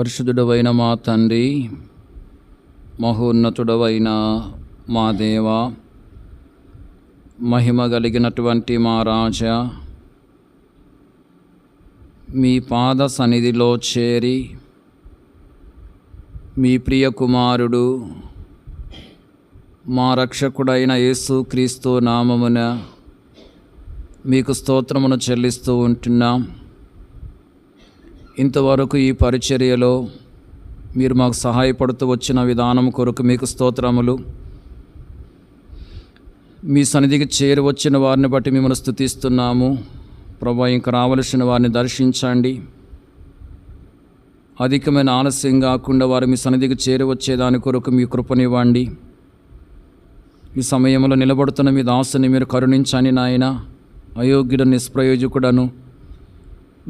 పరిశుద్ధుడవైన మా తండ్రి, మహోన్నతుడవైన మా దేవ, మహిమ కలిగినటువంటి మా రాజా, మీ పాద సన్నిధిలో చేరి మీ ప్రియ కుమారుడు మా రక్షకుడైన యేసుక్రీస్తు నామమున మీకు స్తోత్రమును చెల్లిస్తూ ఉంటున్నాం. ఇంతవరకు ఈ పరిచర్యలో మీరు మాకు సహాయపడుతూ వచ్చిన విధానం కొరకు మీకు స్తోత్రములు. మీ సన్నిధికి చేరి వచ్చిన వారిని బట్టి మిమ్మల్ని స్తుతిస్తున్నాము. ప్రభా, ఇంకా రావలసిన వారిని దర్శించండి. అధికమైన ఆలస్యం కాకుండా వారు మీ సన్నిధికి చేరి వచ్చేదాని కొరకు మీ కృపనివ్వండి. ఈ సమయంలో నిలబడుతున్న మీ దాసుని మీరు కరుణించండి నాయన. అయోగ్యుడు, నిష్ప్రయోజకుడను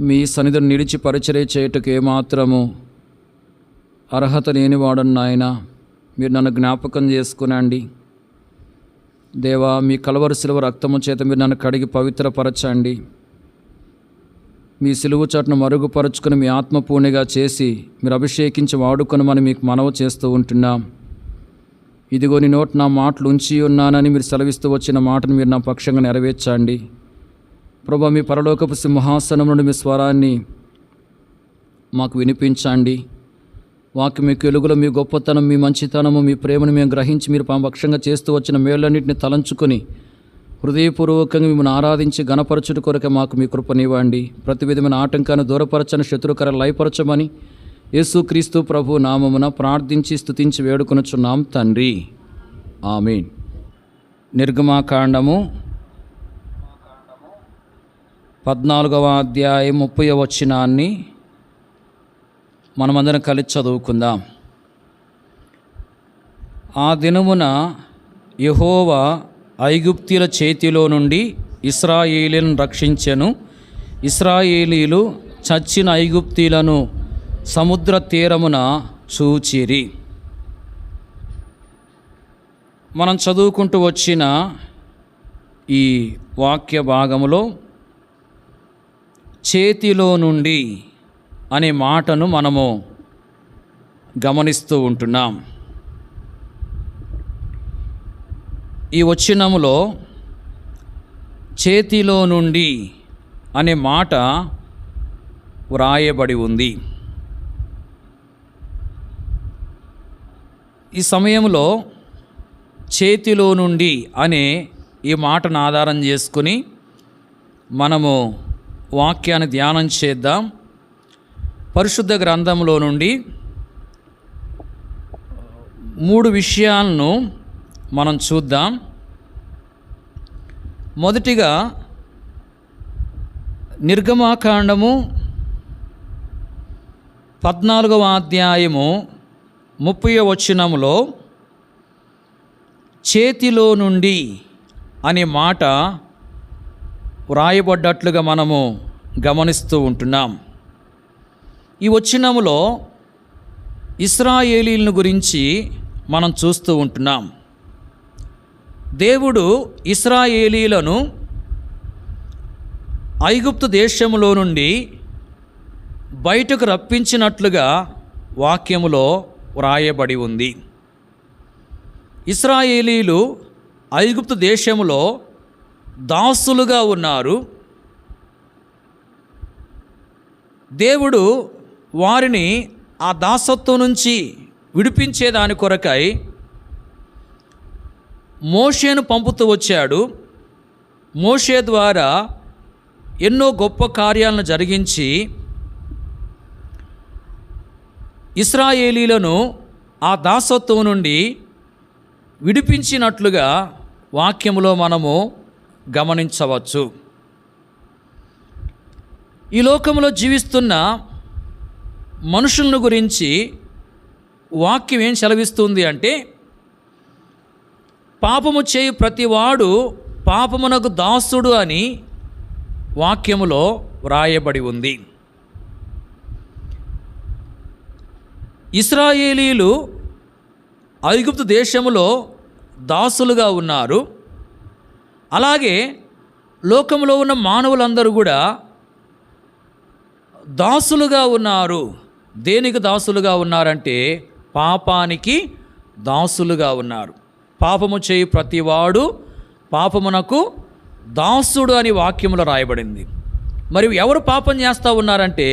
మీ సన్నిధిని నిలిచి పరిచర్య చేయుటకు ఏమాత్రము అర్హత లేనివాడను నాయన. మీరు నన్ను జ్ఞాపకం చేసుకునండి దేవా. మీ కలవరి సిలువ రక్తము చేత మీరు నన్ను కడిగి పవిత్రపరచండి. మీ సిలువ చాటును మరుగుపరుచుకుని మీ ఆత్మపూర్ణిగా చేసి మీరు అభిషేకించి వాడుకొనమని మీకు మనవి చేస్తూ ఉంటున్నాం. ఇదిగో నీ నోటి నా మాటలు ఉంచి ఉన్నానని మీరు సెలవిస్తూ వచ్చిన మాటను మీరు నా పక్షంగా నెరవేర్చండి. ప్రభా, మీ పరలోకపు సింహాసనం నుండి మీ స్వరాన్ని మాకు వినిపించండి. వాక్యం మీ వెలుగులో మీ గొప్పతనం, మీ మంచితనము, మీ ప్రేమను మేము గ్రహించి మీరు పక్షంగా చేస్తూ వచ్చిన మేళ్ళన్నింటినీ తలంచుకొని హృదయపూర్వకంగా మిమ్మల్ని ఆరాధించి గణపరచుట కొరకే మాకు మీ కృపనివ్వండి. ప్రతి విధమైన ఆటంకాన్ని దూరపరచని, శత్రుకర లయపరచమని యేసుక్రీస్తు ప్రభు నామమున ప్రార్థించి స్తుతించి వేడుకొనుచున్నాం తండ్రి, ఆమేన్. నిర్గమాకాండము 14వ అధ్యాయం 30వ వచనాన్ని మనమందరం కలిసి చదువుకుందాం. ఆ దినమున యెహోవా ఐగుప్తీయుల చేతిలో నుండి ఇశ్రాయేలీయులను రక్షించెను. ఇశ్రాయేలీయులు చచ్చిన ఐగుప్తీయులను సముద్ర తీరమున చూచిరి. మనం చదువుకుంటూ వచ్చిన ఈ వాక్య భాగములో చేతిలో నుండి అనే మాటను మనము గమనిస్తూ ఉంటున్నాం. ఈ వచనములో చేతిలో నుండి అనే మాట వ్రాయబడి ఉంది. ఈ సమయంలో చేతిలో నుండి అనే ఈ మాటను ఆధారం చేసుకుని మనము వాక్యాన్ని ధ్యానం చేద్దాం. పరిశుద్ధ గ్రంథంలో నుండి 3 విషయాలను మనం చూద్దాం. మొదటిగా నిర్గమాకాండము 14వ అధ్యాయము 30వ వచనములో చేతిలో నుండి అనే మాట వ్రాయబడ్డట్లుగా మనము గమనిస్తూ ఉంటున్నాం. ఈ వచనములో ఇశ్రాయేలీయులను గురించి మనం చూస్తూ ఉంటున్నాం. దేవుడు ఇశ్రాయేలీయులను ఐగుప్తు దేశములో నుండి బయటకు రప్పించినట్లుగా వాక్యములో వ్రాయబడి ఉంది. ఇశ్రాయేలీయులు ఐగుప్తు దేశములో దాసులుగా ఉన్నారు. దేవుడు వారిని ఆ దాసత్వం నుంచి విడిపించేదాని కొరకై మోషేను పంపుతూ వచ్చాడు. మోషే ద్వారా ఎన్నో గొప్ప కార్యాలను జరిగించి ఇశ్రాయేలీలను ఆ దాసత్వం నుండి విడిపించినట్లుగా వాక్యములో మనము గమనించవచ్చు. ఈ లోకంలో జీవిస్తున్న మనుషులను గురించి వాక్యం ఏం సెలవిస్తుంది అంటే, పాపము చేయు ప్రతివాడు పాపమునకు దాసుడు అని వాక్యములో వ్రాయబడి ఉంది. ఇశ్రాయేలీయులు ఐగుప్తు దేశములో దాసులుగా ఉన్నారు. అలాగే లోకంలో ఉన్న మానవులందరూ కూడా దాసులుగా ఉన్నారు దేనికి దాసులుగా ఉన్నారంటే పాపానికి దాసులుగా ఉన్నారు. పాపము చేయి ప్రతివాడు పాపమునకు దాసుడు అని వాక్యములో రాయబడింది. మరి ఎవరు పాపం చేస్తూ ఉన్నారంటే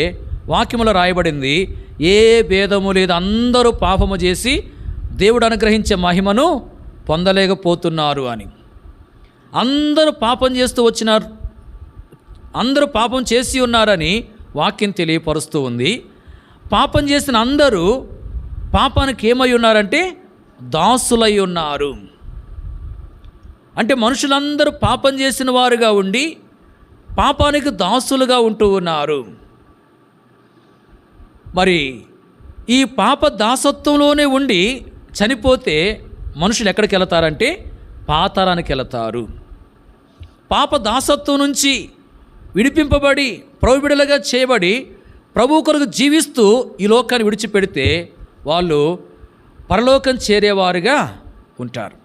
వాక్యములో రాయబడింది, ఏ భేదము లేదు, అందరూ పాపము చేసి దేవుడు అనుగ్రహించే మహిమను పొందలేకపోతున్నారు అని. అందరూ పాపం చేస్తూ వచ్చినారు, అందరూ పాపం చేసి ఉన్నారని వాక్యం తెలియపరుస్తూ ఉంది. పాపం చేసిన అందరూ పాపానికి ఏమై ఉన్నారంటే దాసులై ఉన్నారు. అంటే మనుషులందరూ పాపం చేసిన వారుగా ఉండి పాపానికి దాసులుగా ఉంటూ ఉన్నారు. మరి ఈ పాప దాసత్వంలోనే ఉండి చనిపోతే మనుషులు ఎక్కడికి వెళతారంటే పాతాళానికి వెళతారు. పాప దాసత్వం నుంచి విడిపింపబడి ప్రభు బిడ్డలుగా చేయబడి ప్రభు కొరకు జీవిస్తూ ఈ లోకాన్ని విడిచిపెడితే వాళ్ళు పరలోకం చేరేవారుగా ఉంటారు.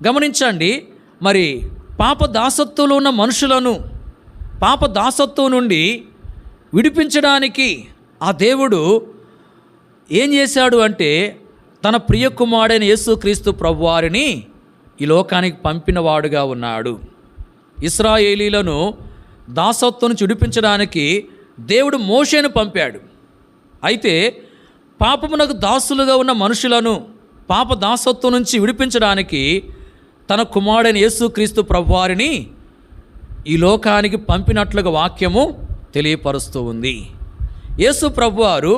గమనించండి, మరి పాప దాసత్వంలో ఉన్న మనుషులను పాప దాసత్వం నుండి విడిపించడానికి ఆ దేవుడు ఏం చేశాడు అంటే తన ప్రియ కుమారుడైన యేసుక్రీస్తు ప్రభువారిని ఈ లోకానికి పంపినవాడుగా ఉన్నాడు. ఇశ్రాయేలీలను దాసత్వం నుంచి విడిపించడానికి దేవుడు మోషేను పంపాడు. అయితే పాపమునకు దాసులుగా ఉన్న మనుషులను పాప దాసత్వం నుంచి విడిపించడానికి తన కుమారుడైన యేసుక్రీస్తు ప్రభువారిని ఈ లోకానికి పంపినట్లుగా వాక్యము తెలియపరుస్తూ ఉంది. యేసు ప్రభువారు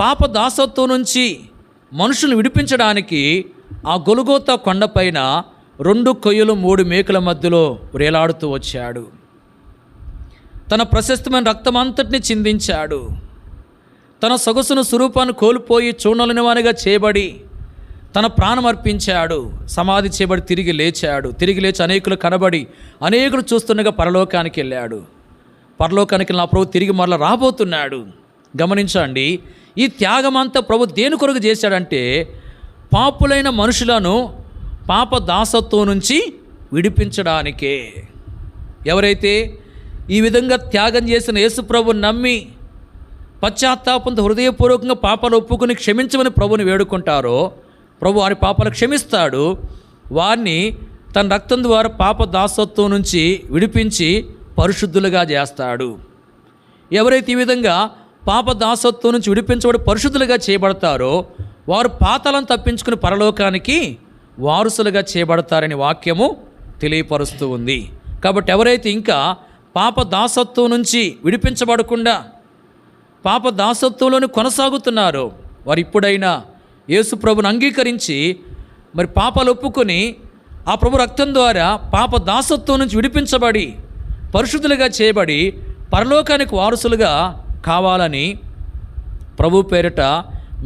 పాప దాసత్వం నుంచి మనుషులను విడిపించడానికి ఆ గొలుగోతా కొండపైన 2 కొయ్యలు 3 మేకుల మధ్యలో వేలాడుతూ వచ్చాడు. తన ప్రశస్తమైన రక్తమంతటిని చిందించాడు. తన సొగసును స్వరూపాన్ని కోల్పోయి చూడలేని వానిగా చేయబడి తన ప్రాణం అర్పించాడు. సమాధి చేయబడి తిరిగి లేచాడు. తిరిగి లేచి అనేకులు కనబడి అనేకులు చూస్తుండగా పరలోకానికి వెళ్ళాడు. పరలోకానికి నా ప్రభు తిరిగి మరలా రాబోతున్నాడు. గమనించండి, ఈ త్యాగమంతా ప్రభు దేని కొరకు చేశాడంటే పాపులైన మనుషులను పాప దాసత్వం నుంచి విడిపించడానికే. ఎవరైతే ఈ విధంగా త్యాగం చేసిన యేసు ప్రభుని నమ్మి పశ్చాత్తాపంతో హృదయపూర్వకంగా పాపాలు ఒప్పుకుని క్షమించమని ప్రభుని వేడుకుంటారో ప్రభు వారి పాపాలు క్షమిస్తాడు. వారిని తన రక్తం ద్వారా పాప దాసత్వం నుంచి విడిపించి పరిశుద్ధులుగా చేస్తాడు. ఎవరైతే ఈ విధంగా పాప దాసత్వం నుంచి విడిపించబడి పరిశుద్ధులుగా చేయబడతారో వారు పాతాళం తప్పించుకుని పరలోకానికి వారసులుగా చేయబడతారని వాక్యము తెలియపరుస్తూ ఉంది. కాబట్టి ఎవరైతే ఇంకా పాప దాసత్వం నుంచి విడిపించబడకుండా పాప దాసత్వంలోనే కొనసాగుతున్నారో వారు ఇప్పుడైనా యేసు ప్రభుని అంగీకరించి మరి పాపాలు ఒప్పుకొని ఆ ప్రభు రక్తం ద్వారా పాప దాసత్వం నుంచి విడిపించబడి పరిశుద్ధులుగా చేయబడి పరలోకానికి వారసులుగా కావాలని ప్రభు పేరిట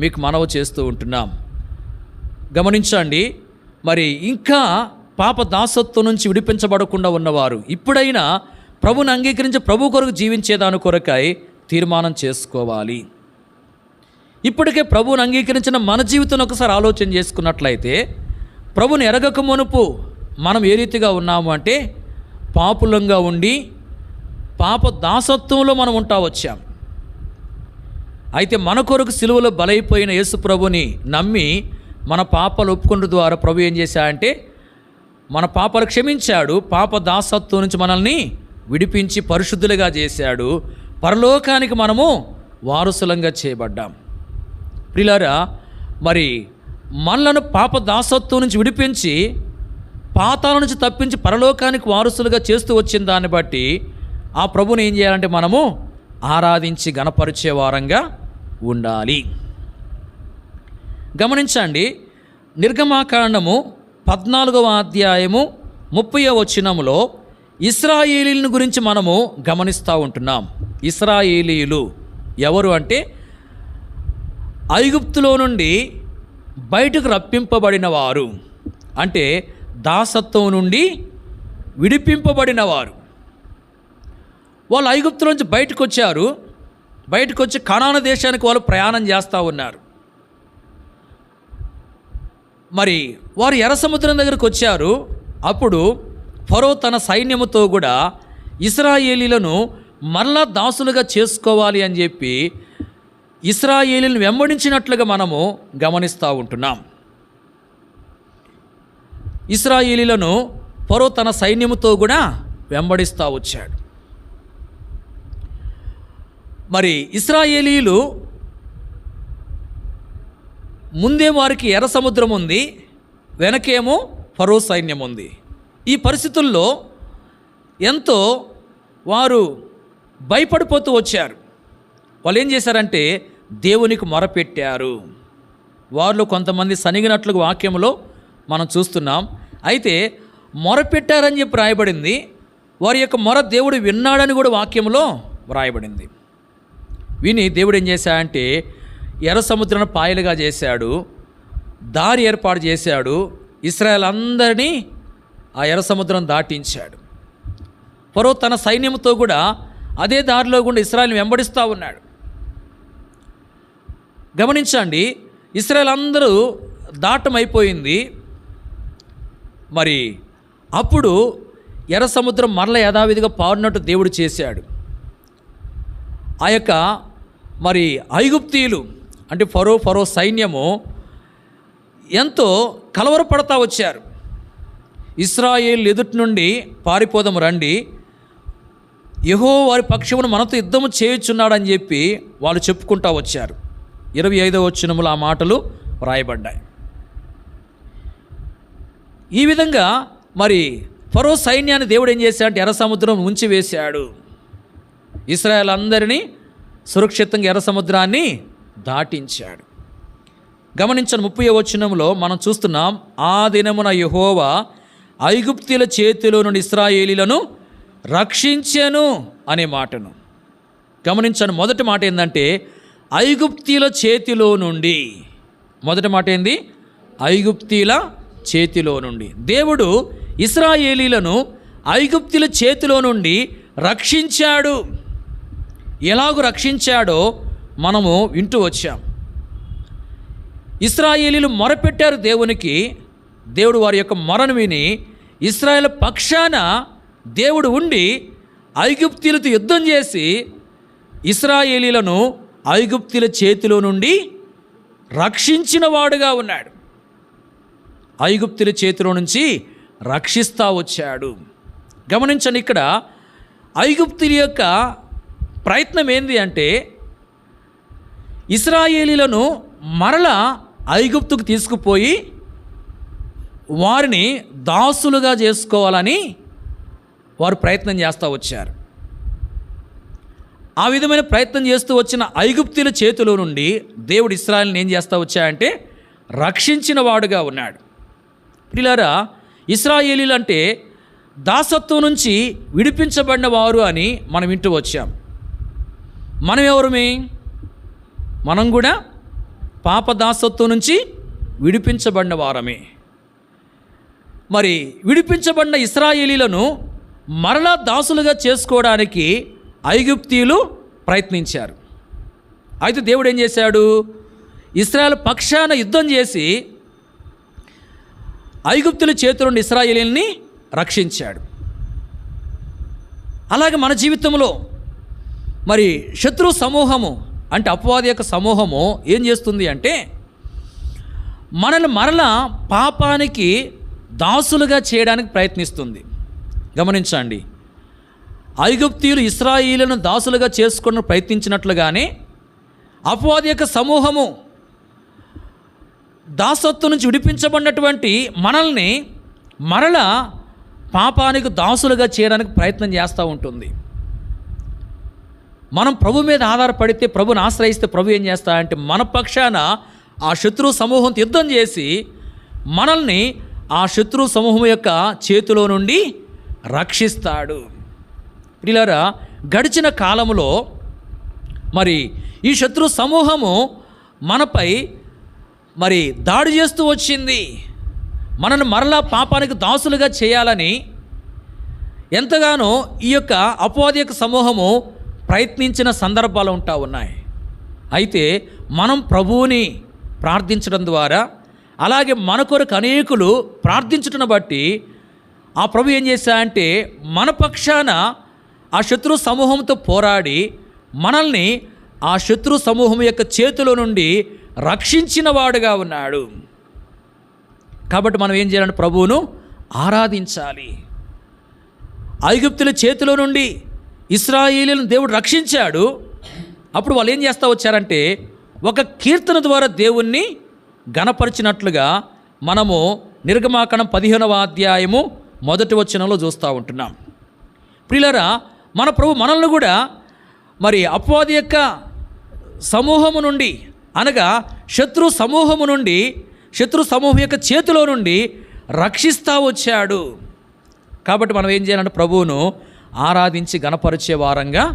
మీకు మనవి చేస్తూ ఉంటున్నాం. గమనించండి, మరి ఇంకా పాప దాసత్వం నుంచి విడిపించబడకుండా ఉన్నవారు ఇప్పుడైనా ప్రభుని అంగీకరించి ప్రభు కొరకు జీవించేదాని కొరకై తీర్మానం చేసుకోవాలి. ఇప్పటికే ప్రభువుని అంగీకరించిన మన జీవితం ఒకసారి ఆలోచన చేసుకున్నట్లయితే ప్రభుని ఎరగక మునుపు మనం ఏ రీతిగా ఉన్నాము అంటే పాపులంగా ఉండి పాప దాసత్వంలో మనం ఉంటా వచ్చాం. అయితే మన కొరకు సిలువలో బలైపోయిన యేసు ప్రభుని నమ్మి మన పాపాలు ఒప్పుకున్న ద్వారా ప్రభు ఏం చేశాడంటే మన పాపాలు క్షమించాడు. పాప దాసత్వం నుంచి మనల్ని విడిపించి పరిశుద్ధులుగా చేశాడు. పరలోకానికి మనము వారసులంగా చేయబడ్డాం. ప్రియులారా, మరి మనలను పాప దాసత్వం నుంచి విడిపించి పాతాళం నుంచి తప్పించి పరలోకానికి వారసులుగా చేస్తూ వచ్చిన దాన్ని బట్టి ఆ ప్రభుని ఏం చేయాలంటే మనము ఆరాధించి గణపరిచే వారంగా ఉండాలి. గమనించండి, నిర్గమాకాండము 14వ అధ్యాయము 30వ వచనములో ఇశ్రాయేలీయులను గురించి మనము గమనిస్తూ ఉంటున్నాం. ఇశ్రాయేలీయులు ఎవరు అంటే ఐగుప్తులో నుండి బయటకు రప్పింపబడిన వారు, అంటే దాసత్వం నుండి విడిపింపబడిన వారు. వాళ్ళు ఐగుప్తుల నుంచి బయటకు వచ్చారు. బయటకు వచ్చి కనాను దేశానికి వాళ్ళు ప్రయాణం చేస్తూ ఉన్నారు. మరి వారు ఎర్ర సముద్రం దగ్గరకు వచ్చారు. అప్పుడు ఫరో తన సైన్యముతో కూడా ఇశ్రాయేలీలను మరలా దాసులుగా చేసుకోవాలి అని చెప్పి ఇశ్రాయేలీయులను వెంబడించినట్లుగా మనము గమనిస్తూ ఉంటున్నాం. ఇశ్రాయేలీయులను ఫరో తన సైన్యముతో కూడా వెంబడిస్తూ వచ్చాడు. మరి ఇశ్రాయేలీయులు ముందే వారికి ఎర్ర సముద్రం ఉంది, వెనకేమో ఫరో సైన్యం ఉంది. ఈ పరిస్థితుల్లో ఎంతో వారు భయపడిపోతూ వచ్చారు. వాళ్ళు ఏం చేశారంటే దేవునికి మొరపెట్టారు. వారిలో కొంతమంది సనిగినట్లుగా వాక్యంలో మనం చూస్తున్నాం. అయితే మొరపెట్టారని చెప్పి రాయబడింది. వారి యొక్క మొర దేవుడు విన్నాడని కూడా వాక్యంలో వ్రాయబడింది. విని దేవుడు ఏం చేశాడంటే ఎర్ర సముద్రాన్ని పాయలుగా చేశాడు, దారి ఏర్పాటు చేశాడు, ఇశ్రాయేల్ అందరినీ ఆ ఎర్ర సముద్రం దాటించాడు. ఫరో తన సైన్యంతో కూడా అదే దారిలో గుండా ఇశ్రాయేల్ని వెంబడిస్తూ ఉన్నాడు. గమనించండి, ఇశ్రాయేల్ అందరూ దాటమైపోయింది. మరి అప్పుడు ఎర్ర సముద్రం మరల యథావిధిగా పారినట్టు దేవుడు చేశాడు. ఆ యొక్క మరి ఐగుప్తీయులు అంటే ఫరో సైన్యము ఎంతో కలవరపడతా వచ్చారు. ఇశ్రాయేలు ఎదుటి నుండి పారిపోదాము రండి, యెహోవా వారి పక్షమును మనతో యుద్ధము చేయుచున్నాడని చెప్పి వాళ్ళు చెప్పుకుంటూ వచ్చారు. 25వ వచనములో ఆ మాటలు వ్రాయబడ్డాయి. ఈ విధంగా మరి ఫరో సైన్యాన్ని దేవుడు ఏం చేశాడంటే ఎర్ర సముద్రం ముంచివేశాడు. ఇశ్రాయేల్ అందరినీ సురక్షితంగా ఎర్ర సముద్రాన్ని దాటించాడు. గమనించండి, 30వ వచనంలో మనం చూస్తున్నాం, ఆ దినమున యెహోవా ఐగుప్తీయుల చేతిలో నుండి ఇశ్రాయేలీలను రక్షించెను అనే మాటను గమనించండి. మొదటి మాట ఏంటంటే ఐగుప్తీయుల చేతిలో నుండి. మొదటి మాట ఏంది? ఐగుప్తీయుల చేతిలో నుండి. దేవుడు ఇశ్రాయేలీలను ఐగుప్తీయుల చేతిలో నుండి రక్షించాడు. ఎలాగూ రక్షించాడో మనము వింటూ వచ్చాం. ఇశ్రాయేలీలు మొరపెట్టారు దేవునికి. దేవుడు వారి యొక్క మొరను విని ఇశ్రాయేలు పక్షాన దేవుడు ఉండి ఐగుప్తీయులతో యుద్ధం చేసి ఇశ్రాయేలీలను ఐగుప్తీయుల చేతిలో నుండి రక్షించిన వాడుగా ఉన్నాడు. ఐగుప్తీయుల చేతిలో నుంచి రక్షిస్తూ వచ్చాడు. గమనించండి, ఇక్కడ ఐగుప్తీయుల యొక్క ప్రయత్నం ఏంది అంటే ఇశ్రాయేలీలను మరలా ఐగుప్తుకు తీసుకుపోయి వారిని దాసులుగా చేసుకోవాలని వారు ప్రయత్నం చేస్తూ వచ్చారు. ఆ విధమైన ప్రయత్నం చేస్తూ వచ్చిన ఐగుప్తీయుల చేతిలో నుండి దేవుడు ఇశ్రాయేలుని ఏం చేస్తూ వచ్చాడంటే రక్షించిన వాడుగా ఉన్నాడు. ప్రియులారా, ఇశ్రాయేలీలు అంటే దాసత్వం నుంచి విడిపించబడిన వారు అని మనం వింటూ వచ్చాం. మనం ఎవరమే? మనం కూడా పాప దాసత్వం నుంచి విడిపించబడిన వారమే. మరి విడిపించబడిన ఇశ్రాయేలీలను మరలా దాసులుగా చేసుకోవడానికి ఐగుప్తీయులు ప్రయత్నించారు. అయితే దేవుడు ఏం చేశాడు? ఇశ్రాయేల్ పక్షాన యుద్ధం చేసి ఐగుప్తుల చేతుల నుండి ఇశ్రాయేలీయుల్ని రక్షించాడు. అలాగే మన జీవితంలో మరి శత్రు సమూహము అంటే అపవాది యొక్క సమూహము ఏం చేస్తుంది అంటే మనల్ని మరలా పాపానికి దాసులుగా చేయడానికి ప్రయత్నిస్తుంది. గమనించండి, ఐగుప్తీయులు ఇశ్రాయేలును దాసులుగా చేసుకుని ప్రయత్నించినట్లుగానే అపవాది యొక్క సమూహము దాసత్వం నుంచి విడిపించబడినటువంటి మనల్ని మరలా పాపానికి దాసులుగా చేయడానికి ప్రయత్నం చేస్తూ ఉంటుంది. మనం ప్రభు మీద ఆధారపడితే, ప్రభుని ఆశ్రయిస్తే ప్రభు ఏం చేస్తాడంటే మన పక్షాన ఆ శత్రు సమూహంతో యుద్ధం చేసి మనల్ని ఆ శత్రు సమూహం యొక్క చేతిలో నుండి రక్షిస్తాడు. ప్రియులారా, గడిచిన కాలంలో మరి ఈ శత్రు సమూహము మనపై మరి దాడి చేస్తూ వచ్చింది. మనల్ని మరలా పాపానికి దాసులుగా చేయాలని ఎంతగానో ఈ యొక్క అపవాది యొక్క సమూహము ప్రయత్నించిన సందర్భాలు ఉంటా ఉన్నాయి. అయితే మనం ప్రభువుని ప్రార్థించడం ద్వారా, అలాగే మన కొరకు అనేకులు ప్రార్థించటను బట్టి ఆ ప్రభు ఏం చేశాడంటే మన పక్షాన ఆ శత్రు సమూహంతో పోరాడి మనల్ని ఆ శత్రు సమూహం యొక్క చేతిలో నుండి రక్షించిన వాడుగా ఉన్నాడు. కాబట్టి మనం ఏం చేయాలంటే ప్రభువును ఆరాధించాలి. ఐగుప్తుల చేతిలో నుండి ఇశ్రాయేలీయులను దేవుడు రక్షించాడు. అప్పుడు వాళ్ళు ఏం చేస్తూ వచ్చారంటే ఒక కీర్తన ద్వారా దేవుణ్ణి గణపరిచినట్లుగా మనము నిర్గమాకాండం 15వ అధ్యాయము 1వ వచనంలో చూస్తూ ఉంటున్నాం. ప్రియులారా, మన ప్రభు మనల్ని కూడా మరి అపవాది యొక్క సమూహము నుండి, అనగా శత్రు సమూహము నుండి, శత్రు సమూహం యొక్క చేతిలో నుండి రక్షిస్తూ వచ్చాడు. కాబట్టి మనం ఏం చేయాలంటే ప్రభువును ఆరాధించి గణపరిచే వారంగా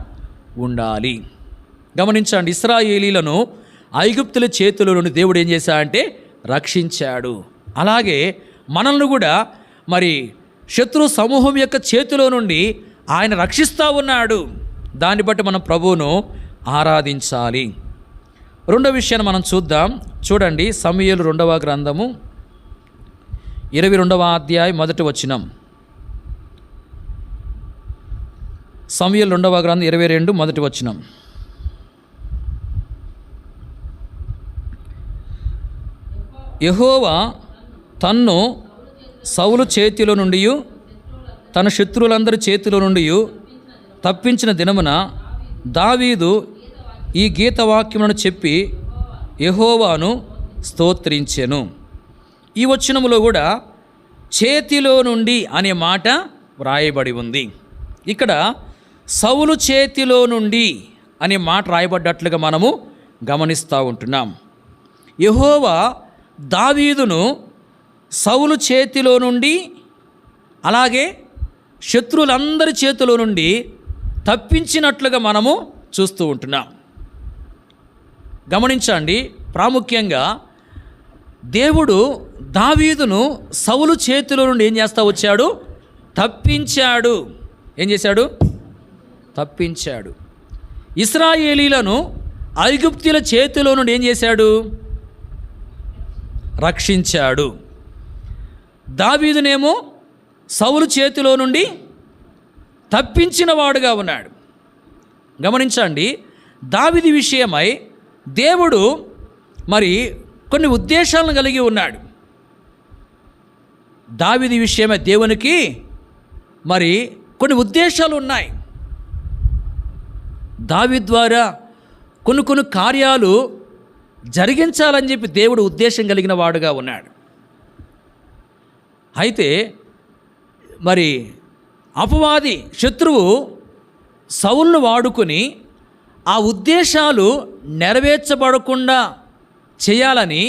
ఉండాలి. గమనించండి, ఇశ్రాయేలీలను ఐగుప్తుల చేతిలో నుండి దేవుడు ఏం చేశాడంటే రక్షించాడు. అలాగే మనల్ని కూడా మరి శత్రు సమూహం యొక్క చేతిలో నుండి ఆయన రక్షిస్తూ ఉన్నాడు. దాన్ని బట్టి మనం ప్రభువును ఆరాధించాలి. రెండో విషయాన్ని మనం చూద్దాం. చూడండి, సమూయేలు 2వ గ్రంథము 22వ అధ్యాయం 1వ వచనం. సమూయేలు 2వ గ్రంథం 22 1వ వచనం. యెహోవా తన్ను సౌలు చేతిలో నుండి తన శత్రువులందరి చేతిలో నుండి తప్పించిన దినమున దావీదు ఈ గీతవాక్యములను చెప్పి యెహోవాను స్తోత్రించెను. ఈ వచనములో కూడా చేతిలో నుండి అనే మాట వ్రాయబడి ఉంది. ఇక్కడ సౌలు చేతిలో నుండి అనే మాట రాయబడ్డట్లుగా మనము గమనిస్తూ ఉంటున్నాం. యెహోవా దావీదును సౌలు చేతిలో నుండి, అలాగే శత్రువులందరి చేతిలో నుండి తప్పించినట్లుగా మనము చూస్తూ ఉంటున్నాం. గమనించండి, ప్రాముఖ్యంగా దేవుడు దావీదును సౌలు చేతిలో నుండి ఏం చేస్తూ వచ్చాడు? తప్పించాడు. ఏం చేశాడు? తప్పించాడు. ఇశ్రాయేలీలను ఐగుప్తీయుల చేతిలో నుండి ఏం చేశాడు? రక్షించాడు. దావీదునేమో సౌలు చేతిలో నుండి తప్పించిన వాడుగా ఉన్నాడు. గమనించండి, దావీదు విషయమై దేవుడు మరి కొన్ని ఉద్దేశాలను కలిగి ఉన్నాడు. దావీదు విషయమై దేవునికి మరి కొన్ని ఉద్దేశాలు ఉన్నాయి. దావీదు ద్వారా కొన్ని కార్యాలు జరిగించాలని చెప్పి దేవుడు ఉద్దేశం కలిగిన వాడుగా ఉన్నాడు. అయితే మరి అపవాది శత్రువు సౌలును వాడుకొని ఆ ఉద్దేశాలు నెరవేర్చబడకుండా చేయాలని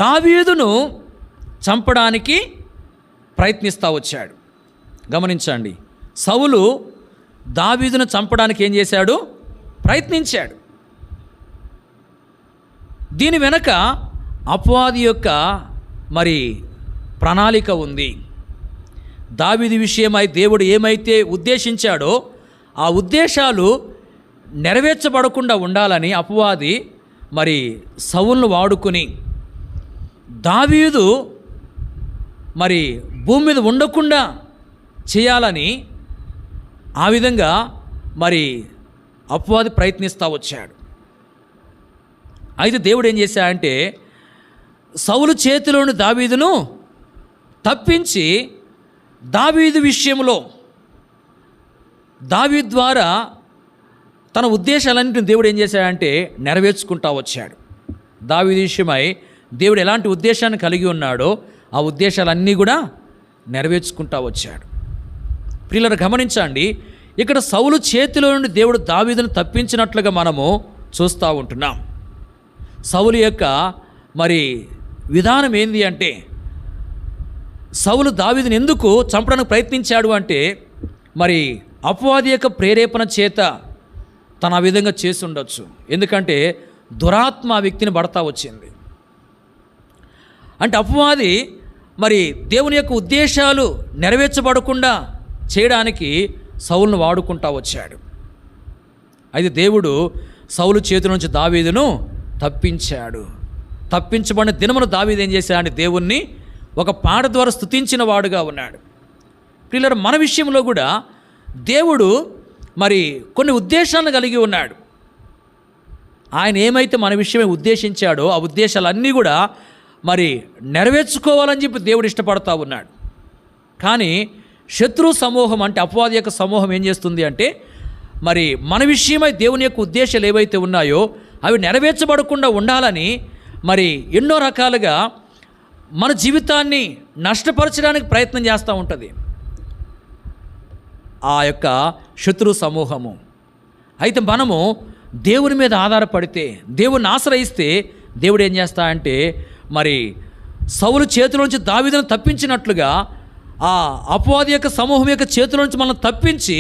దావీదును చంపడానికి ప్రయత్నిస్తూ వచ్చాడు. గమనించండి, సౌలు దావీదును చంపడానికి ఏం చేశాడు? ప్రయత్నించాడు. దీని వెనక అపవాది యొక్క మరి ప్రణాళిక ఉంది. దావీదు విషయమై దేవుడు ఏమైతే ఉద్దేశించాడో ఆ ఉద్దేశాలు నెరవేర్చబడకుండా ఉండాలని అపవాది మరి సౌలును వాడుకొని దావీదు మరి భూమి మీద ఉండకుండా చేయాలని ఆ విధంగా మరి అపవాది ప్రయత్నిస్తూ వచ్చాడు. అయితే దేవుడు ఏం చేశాడంటే సౌలు చేతిలోని దావీదును తప్పించి దావీదు విషయంలో దావీదు ద్వారా తన ఉద్దేశాలన్నింటిని దేవుడు ఏం చేశాడంటే నెరవేర్చుకుంటూ వచ్చాడు. దావీదు విషయమై దేవుడు ఎలాంటి ఉద్దేశాన్ని కలిగి ఉన్నాడో ఆ ఉద్దేశాలన్నీ కూడా నెరవేర్చుకుంటూ వచ్చాడు. ప్రియులను గమనించండి, ఇక్కడ సౌలు చేతిలో నుండి దేవుడు దావీదును తప్పించినట్లుగా మనము చూస్తూ ఉంటున్నాం. సౌలు యొక్క మరి విధానం ఏంది అంటే, సౌలు దావీదుని ఎందుకు చంపడానికి ప్రయత్నించాడు అంటే మరి అపవాది యొక్క ప్రేరేపణ చేత తన ఆ విధంగా చేసి ఉండొచ్చు. ఎందుకంటే దురాత్మ ఆ వ్యక్తిని పడతా వచ్చింది. అంటే అపవాది మరి దేవుని యొక్క ఉద్దేశాలు నెరవేర్చబడకుండా చేయడానికి సౌలును వాడుకుంటా వచ్చాడు. అయితే దేవుడు సౌలు చేతి నుంచి దావీదును తప్పించాడు. తప్పించబడిన దినమును దావీదు ఏం చేశాడంటే దేవుణ్ణి ఒక పాట ద్వారా స్తుతించిన వాడుగా ఉన్నాడు. ప్రియులారా, మన విషయంలో కూడా దేవుడు మరి కొన్ని ఉద్దేశాలను కలిగి ఉన్నాడు. ఆయన ఏమైతే మన విషయమే ఉద్దేశించాడో ఆ ఉద్దేశాలన్నీ కూడా మరి నెరవేర్చుకోవాలని చెప్పి దేవుడు ఇష్టపడతా ఉన్నాడు. కానీ శత్రు సమూహం అంటే అపవాది యొక్క సమూహం ఏం చేస్తుంది అంటే మరి మన విషయమై దేవుని యొక్క ఉద్దేశాలు ఏవైతే ఉన్నాయో అవి నెరవేర్చబడకుండా ఉండాలని మరి ఎన్నో రకాలుగా మన జీవితాన్ని నష్టపరచడానికి ప్రయత్నం చేస్తూ ఉంటుంది ఆ యొక్క శత్రు సమూహము. అయితే మనము దేవుని మీద ఆధారపడితే, దేవుని ఆశ్రయిస్తే దేవుడు ఏం చేస్తా అంటే మరి సౌలు చేతిలోంచి దావీదును తప్పించినట్లుగా ఆ అపవాది యొక్క సమూహం యొక్క చేతిలోంచి మనం తప్పించి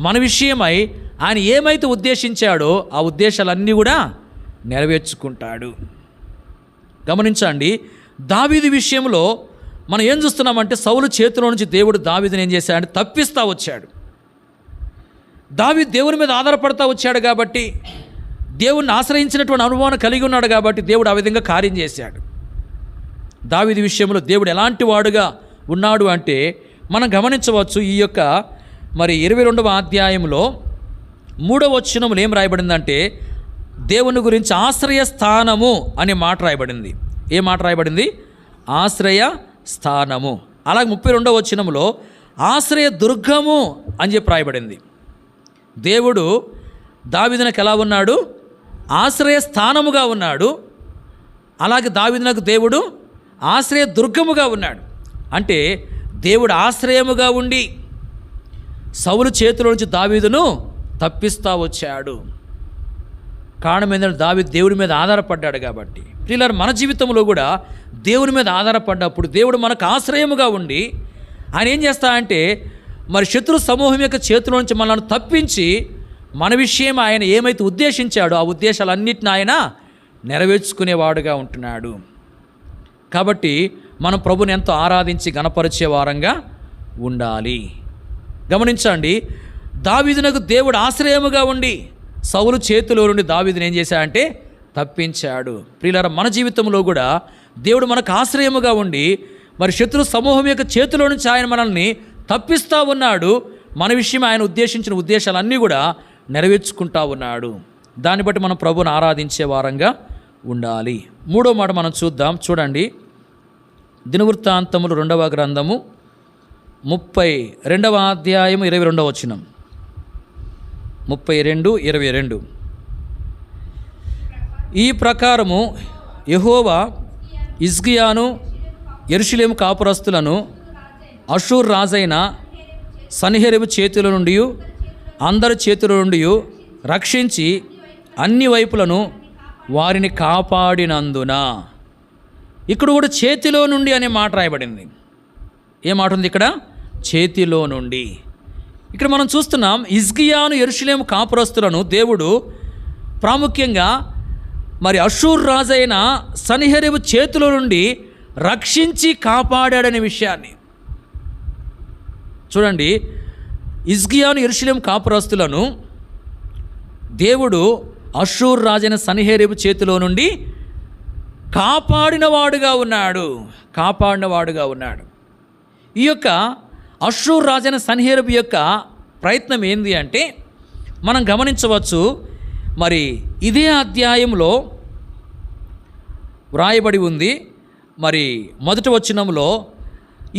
మన విషయమై ఆయన ఏమైతే ఉద్దేశించాడో ఆ ఉద్దేశాలన్నీ కూడా నెరవేర్చుకుంటాడు. గమనించండి, దావీదు విషయంలో మనం ఏం చూస్తున్నామంటే సౌలు చేతిలో నుంచి దేవుడు దావీదుని ఏం చేశాడంటే తప్పిస్తూ వచ్చాడు. దావీదు దేవుని మీద ఆధారపడతా వచ్చాడు కాబట్టి, దేవుణ్ణి ఆశ్రయించినటువంటి అనుభవాన్ని కలిగి ఉన్నాడు కాబట్టి దేవుడు ఆ విధంగా కార్యం చేశాడు. దావీదు విషయంలో దేవుడు ఎలాంటి వాడుగా ఉన్నాడు అంటే మనం గమనించవచ్చు. ఈ యొక్క మరి 22వ అధ్యాయంలో 3వ వచనంలో ఏం రాయబడిందంటే దేవుని గురించి ఆశ్రయ స్థానము అనే మాట రాయబడింది. ఏ మాట రాయబడింది? ఆశ్రయ స్థానము. అలాగే 32వ వచనంలో ఆశ్రయ దుర్గము అని చెప్పి రాయబడింది. దేవుడు దావీదునకు ఎలా ఉన్నాడు? ఆశ్రయ స్థానముగా ఉన్నాడు. అలాగే దావీదునకు దేవుడు ఆశ్రయ దుర్గముగా ఉన్నాడు. అంటే దేవుడు ఆశ్రయముగా ఉండి సౌలు చేతిలో నుంచి దావీదును తప్పిస్తూ వచ్చాడు. కారణం ఏంటంటే దావీదు దేవుడి మీద ఆధారపడ్డాడు కాబట్టి. ప్రియులారా, మన జీవితంలో కూడా దేవుని మీద ఆధారపడ్డప్పుడు దేవుడు మనకు ఆశ్రయముగా ఉండి ఆయన ఏం చేస్తాడంటే మరి శత్రు సమూహం యొక్క చేతిలో నుంచి మనల్ని తప్పించి మన విషయం ఆయన ఏమైతే ఉద్దేశించాడో ఆ ఉద్దేశాలన్నిటిని ఆయన నెరవేర్చుకునేవాడుగా ఉంటున్నాడు. కాబట్టి మనం ప్రభుని ఎంతో ఆరాధించి గణపరిచే వారంగా ఉండాలి. గమనించండి, దావీదునకు దేవుడు ఆశ్రయముగా ఉండి సౌలు చేతిలో నుండి దావీదుని ఏం చేశాడంటే తప్పించాడు. ప్రియులారా, మన జీవితంలో కూడా దేవుడు మనకు ఆశ్రయముగా ఉండి మరి శత్రు సమూహం యొక్క చేతిలో నుంచి ఆయన మనల్ని తప్పిస్తూ ఉన్నాడు. మన విషయం ఆయన ఉద్దేశించిన ఉద్దేశాలన్నీ కూడా నెరవేర్చుకుంటా ఉన్నాడు. దాన్ని బట్టి మనం ప్రభుని ఆరాధించే వారంగా ఉండాలి. 3వ మాట మనం చూద్దాం. చూడండి, దినవృత్తాంతములు 2వ గ్రంథము 32వ అధ్యాయం 22వ వచనం. 32:22. ఈ ప్రకారము యెహోవా హిజ్కియాను యెరూషలేము కాపురస్తులను అషూర్ రాజైన సన్హెరీబు చేతుల నుండి అందరి చేతుల నుండి రక్షించి అన్ని వైపులను వారిని కాపాడినందున. ఇక్కడ కూడా చేతిలో నుండి అనే మాట రాయబడింది. ఏ మాట ఉంది ఇక్కడ? చేతిలో నుండి. ఇక్కడ మనం చూస్తున్నాం హిజ్కియాను యెరూషలేము కాపురస్తులను దేవుడు ప్రాముఖ్యంగా మరి అషూర్ రాజైన సన్హెరీబు చేతుల నుండి రక్షించి కాపాడాడనే విషయాన్ని చూడండి. హిజ్కియాను యెరూషలేము కాపురస్తులను దేవుడు అషూర్ రాజైన సన్హెరీబు చేతిలో నుండి కాపాడినవాడుగా ఉన్నాడు. ఈ యొక్క అషూర్ రాజైన సన్హెరీబు యొక్క ప్రయత్నం ఏంది అంటే మనం గమనించవచ్చు. మరి ఇదే అధ్యాయంలో వ్రాయబడి ఉంది. మరి మొదటి వచనంలో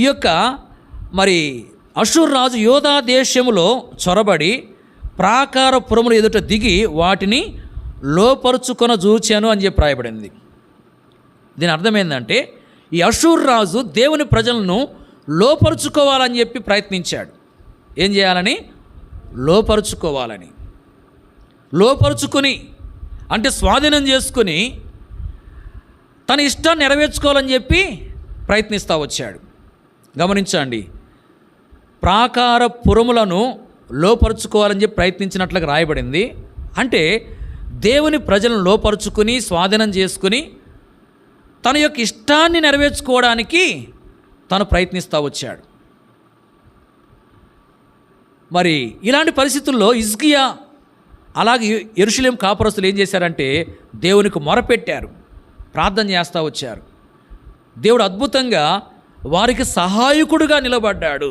ఈ యొక్క మరి అషూర్ రాజు యోధా దేశములో చొరబడి ప్రాకారపురముల ఎదుట దిగి వాటిని లోపరుచుకొన చూచాను అని చెప్పి రాయబడింది. దీని అర్థమైందంటే ఈ అషూర్ రాజు దేవుని ప్రజలను లోపరుచుకోవాలని చెప్పి ప్రయత్నించాడు. ఏం చేయాలని? లోపరుచుకొని అంటే స్వాధీనం చేసుకుని తన ఇష్టాన్ని నెరవేర్చుకోవాలని చెప్పి ప్రయత్నిస్తూ వచ్చాడు. గమనించండి, ప్రాకారపురములను లోపరుచుకోవాలని చెప్పి ప్రయత్నించినట్లుగా రాయబడింది. అంటే దేవుని ప్రజలను లోపరుచుకుని స్వాధీనం చేసుకుని తన యొక్క ఇష్టాన్ని నెరవేర్చుకోవడానికి తను ప్రయత్నిస్తూ వచ్చాడు. మరి ఇలాంటి పరిస్థితుల్లో హిజ్కియా అలాగే యెరూషలేము కాపురస్తులు ఏం చేశారంటే దేవునికి మొరపెట్టారు, ప్రార్థన చేస్తూ వచ్చారు. దేవుడు అద్భుతంగా వారికి సహాయకుడుగా నిలబడ్డాడు.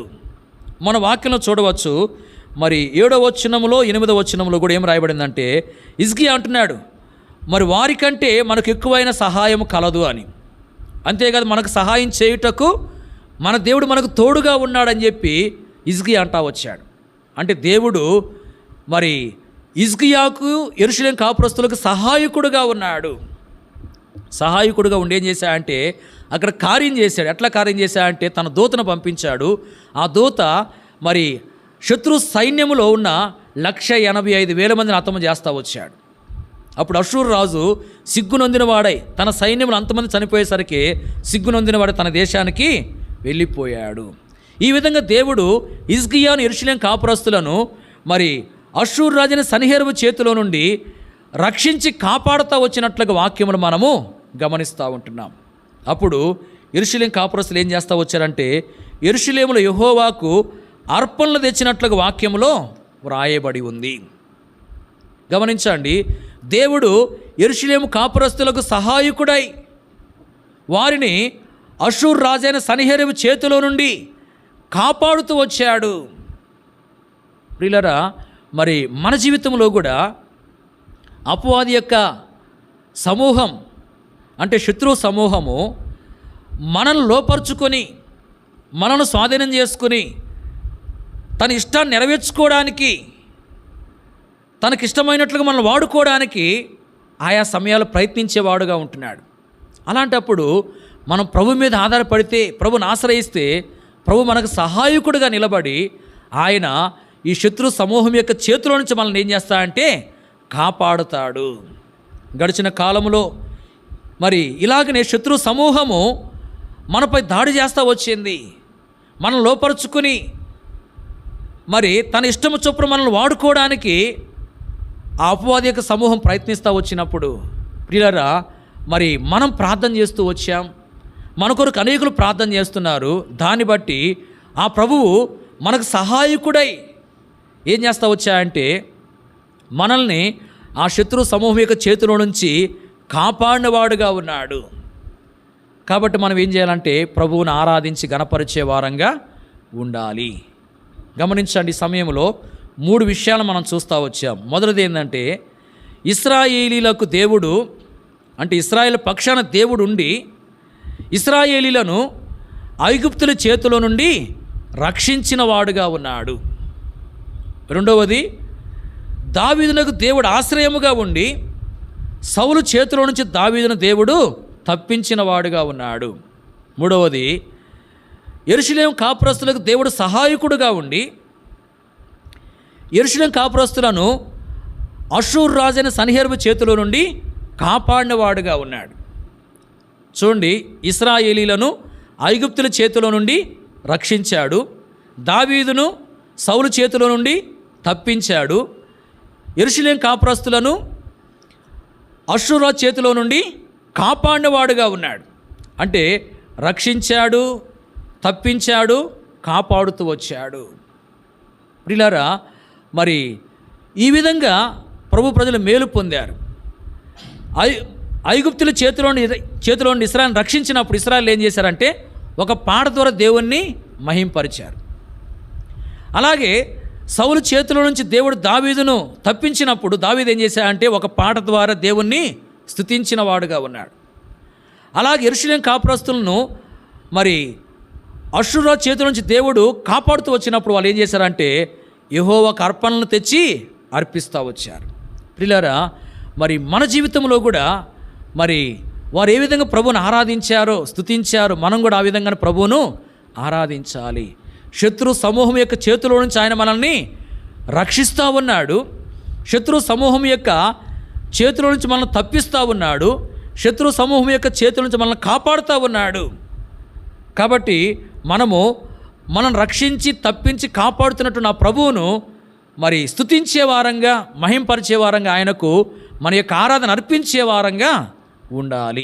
మన వాక్యంలో చూడవచ్చు. మరి 7వ వచనంలో 8వ వచనంలో కూడా ఏం రాయబడిందంటే హిజ్కియా అంటున్నాడు, మరి వారికంటే మనకు ఎక్కువైన సహాయం కలదు అని. అంతేకాదు మనకు సహాయం చేయుటకు మన దేవుడు మనకు తోడుగా ఉన్నాడని చెప్పి హిజ్కియా అంటా వచ్చాడు. అంటే దేవుడు మరి హిజ్కియాకు యెరూషలేము కాపురస్తులకు సహాయకుడుగా ఉన్నాడు. సహాయకుడుగా ఉండి ఏం చేశాడంటే అక్కడ కార్యం చేశాడు. ఎట్లా కార్యం చేశాడంటే తన దూతను పంపించాడు. ఆ దూత మరి శత్రు సైన్యములో ఉన్న 185,000 మందిని హతము చేస్తూ వచ్చాడు. అప్పుడు అష్షూరు రాజు సిగ్గునొందిన వాడై తన సైన్యములు అంతమంది చనిపోయేసరికి సిగ్గునొందిన వాడై తన దేశానికి వెళ్ళిపోయాడు. ఈ విధంగా దేవుడు హిజ్కియాను యెరూషలేము కాపురస్తులను మరి అష్షూరు రాజైన సన్హెరీబు చేతిలో నుండి రక్షించి కాపాడుతూ వచ్చినట్లుగా వాక్యములు మనము గమనిస్తూ ఉంటున్నాం. అప్పుడు యెరూషలేము కాపురస్తులు ఏం చేస్తూ వచ్చారంటే యెరూషలేములో యెహోవాకు అర్పణలు తెచ్చినట్లుగా వాక్యములో వ్రాయబడి ఉంది. గమనించండి, దేవుడు యెరూషలేము కాపురస్తులకు సహాయకుడై వారిని అష్షూరు రాజైన సన్హెరీబు చేతిలో నుండి కాపాడుతూ వచ్చాడు. ప్రియులారా, మరి మన జీవితంలో కూడా అపవాది యొక్క సమూహం అంటే శత్రు సమూహము మనల్ని లోపరుచుకొని మనను స్వాధీనం చేసుకుని తన ఇష్టాన్ని నెరవేర్చుకోవడానికి తనకిష్టమైనట్లుగా మనల్ని వాడుకోవడానికి ఆయా సమయాలు ప్రయత్నించేవాడుగా ఉంటున్నాడు. అలాంటప్పుడు మనం ప్రభు మీద ఆధారపడితే, ప్రభుని ఆశ్రయిస్తే ప్రభు మనకు సహాయకుడిగా నిలబడి ఆయన ఈ శత్రు సమూహం యొక్క చేతిలో నుంచి మనల్ని ఏం చేస్తాడంటే కాపాడుతాడు. గడిచిన కాలంలో మరి ఇలాగనే శత్రు సమూహము మనపై దాడి చేస్తూ వచ్చింది. మనం లోపరుచుకుని మరి తన ఇష్టము చొప్పున మనల్ని వాడుకోవడానికి ఆ అపవాది యొక్క సమూహం ప్రయత్నిస్తూ వచ్చినప్పుడు ప్రియులారా, మరి మనం ప్రార్థన చేస్తూ వచ్చాం. మన కొరకు అనేకులు ప్రార్థన చేస్తున్నారు. దాన్ని బట్టి ఆ ప్రభువు మనకు సహాయకుడై ఏం చేస్తూ వచ్చాయంటే మనల్ని ఆ శత్రు సమూహం యొక్క చేతిలో నుంచి కాపాడినవాడుగా ఉన్నాడు. కాబట్టి మనం ఏం చేయాలంటే ప్రభువుని ఆరాధించి గణపరిచే వారంగా ఉండాలి. గమనించండి, ఈ సమయంలో 3 విషయాలు మనం చూస్తూ వచ్చాం. మొదటిది ఏంటంటే ఇశ్రాయేలీలకు దేవుడు అంటే ఇశ్రాయేలు పక్షాన దేవుడు ఉండి ఇశ్రాయేలీలను ఐగుప్తుల చేతిలో నుండి రక్షించిన వాడుగా ఉన్నాడు. రెండవది దావీదునకు దేవుడు ఆశ్రయముగా ఉండి సౌలు చేతిలో నుంచి దావీదును దేవుడు తప్పించిన వాడుగా ఉన్నాడు. మూడవది యెరూషలేము కాపురస్తులకు దేవుడు సహాయకుడుగా ఉండి యెరూషలేము కాపురస్తులను అష్షూరు రాజైన సన్హెరీబు చేతిలో నుండి కాపాడినవాడుగా ఉన్నాడు. చూడండి, ఇశ్రాయేలీలను ఐగుప్తుల చేతిలో నుండి రక్షించాడు, దావీదును సౌలు చేతిలో నుండి తప్పించాడు, యెరూషలేము కాపురస్తులను అష్షూరు రాజు చేతిలో నుండి కాపాడినవాడుగా ఉన్నాడు. అంటే రక్షించాడు, తప్పించాడు, కాపాడుతూ వచ్చాడు. ప్రియులారా, మరి ఈ విధంగా ప్రభు ప్రజలు మేలు పొందారు. ఐగుప్తుల చేతిలో నుండి ఇశ్రాయేలును రక్షించినప్పుడు ఇశ్రాయేలు ఏం చేశారంటే ఒక పాట ద్వారా దేవుణ్ణి మహింపరిచారు. అలాగే సౌలు చేతిలో నుంచి దేవుడు దావీదును తప్పించినప్పుడు దావీదు ఏం చేశాడంటే ఒక పాట ద్వారా దేవుణ్ణి స్తుతించిన వాడుగా ఉన్నాడు. అలాగే యెరూషలేము కాపురస్తులను మరి అష్షూరు రాజు చేతిలో నుంచి దేవుడు కాపాడుతూ వచ్చినప్పుడు వాళ్ళు ఏం చేశారంటే యెహోవాకు అర్పణలను తెచ్చి అర్పిస్తూ వచ్చారు. ప్రియులారా, మరి మన జీవితంలో కూడా మరి వారు ఏ విధంగా ప్రభువును ఆరాధించారో స్తుతించారో మనం కూడా ఆ విధంగానే ప్రభువును ఆరాధించాలి. శత్రు సమూహం యొక్క చేతిలో నుంచి ఆయన మనల్ని రక్షిస్తూ ఉన్నాడు. శత్రు సమూహం యొక్క చేతిలో నుంచి మనల్ని తప్పిస్తూ ఉన్నాడు. శత్రు సమూహం యొక్క చేతుల నుంచి మనల్ని కాపాడుతూ ఉన్నాడు. కాబట్టి మనం రక్షించి తప్పించి కాపాడుతున్నట్టు నా ప్రభువును మరి స్తుతించే వారంగా మహింపరిచే వారంగా ఆయనకు మన యొక్క ఆరాధన అర్పించే వారంగా ఉండాలి.